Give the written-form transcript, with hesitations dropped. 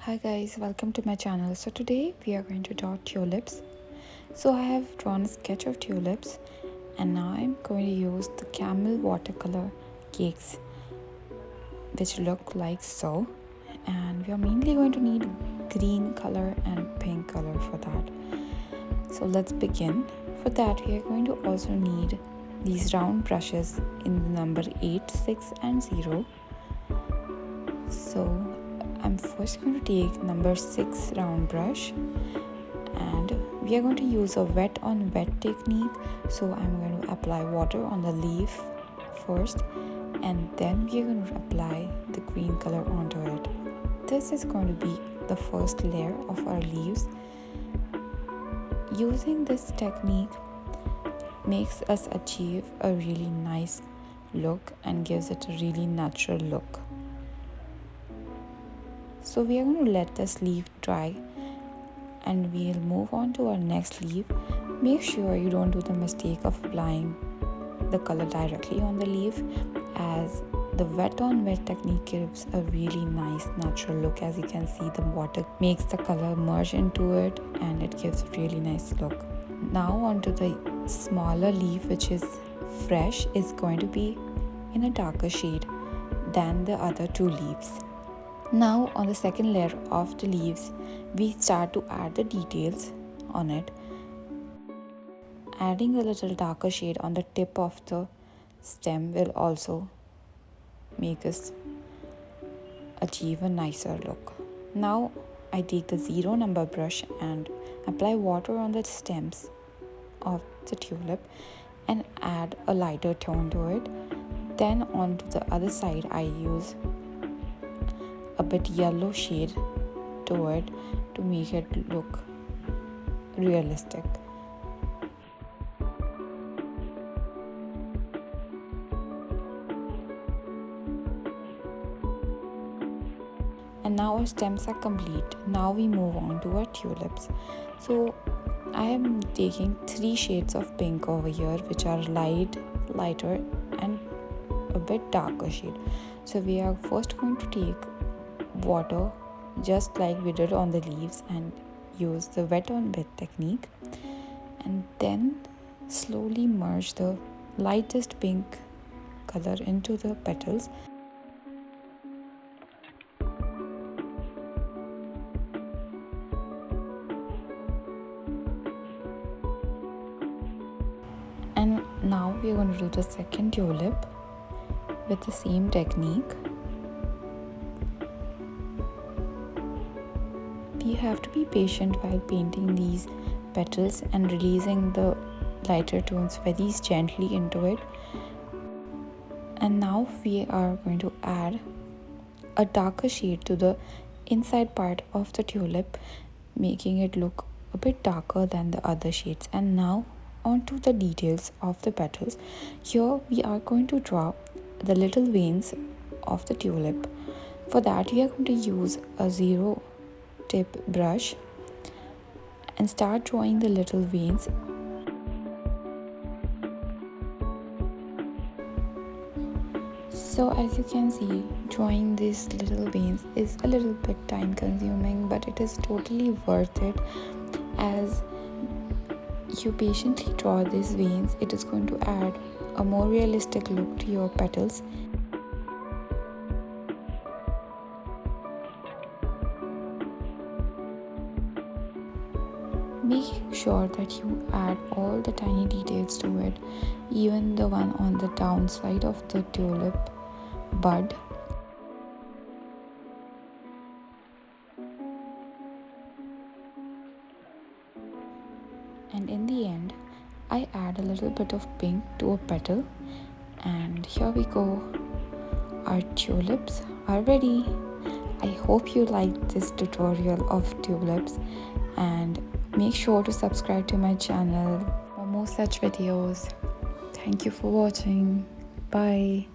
Hi guys, welcome to my channel. So today we are going to draw tulips. So I have drawn a sketch of tulips and now I'm going to use the Camel watercolor cakes which look like so, and we are mainly going to need green color and pink color for that. So let's begin. For that we are going to also need these round brushes in the number 8, 6 and 0. So I'm first going to take number 6 round brush and we are going to use a wet on wet technique. So I'm going to apply water on the leaf first and then we are going to apply the green color onto it. This is going to be the first layer of our leaves. Using this technique makes us achieve a really nice look and gives it a really natural look. So we are going to let this leaf dry and we'll move on to our next leaf. Make sure you don't do the mistake of applying the color directly on the leaf, as the wet on wet technique gives a really nice natural look. As you can see, the water makes the color merge into it and it gives a really nice look. Now onto the smaller leaf, which is fresh, is going to be in a darker shade than the other two leaves. Now on the second layer of the leaves, we start to add the details on it. Adding a little darker shade on the tip of the stem will also make us achieve a nicer look. Now I take the 0 number brush and apply water on the stems of the tulip and add a lighter tone to it. Then onto the other side I use a bit yellow shade to it to make it look realistic. And now our stems are complete. Now we move on to our tulips. So I am taking 3 shades of pink over here, which are light, lighter and a bit darker shade. So we are first going to take water just like we did on the leaves and use the wet on wet technique, and then slowly merge the lightest pink color into the petals. And now we are going to do the second tulip with the same technique. You have to be patient while painting these petals and releasing the lighter tones very gently into it. And now we are going to add a darker shade to the inside part of the tulip, making it look a bit darker than the other shades. And now onto the details of the petals. Here we are going to draw the little veins of the tulip. For that we are going to use a 0 tip brush and start drawing the little veins. So as you can see, drawing these little veins is a little bit time consuming, but it is totally worth it. As you patiently draw these veins, it is going to add a more realistic look to your petals. Make sure that you add all the tiny details to it, even the one on the downside of the tulip bud. And in the end, I add a little bit of pink to a petal, and here we go. Our tulips are ready. I hope you liked this tutorial of tulips, and make sure to subscribe to my channel for more such videos. Thank you for watching. Bye.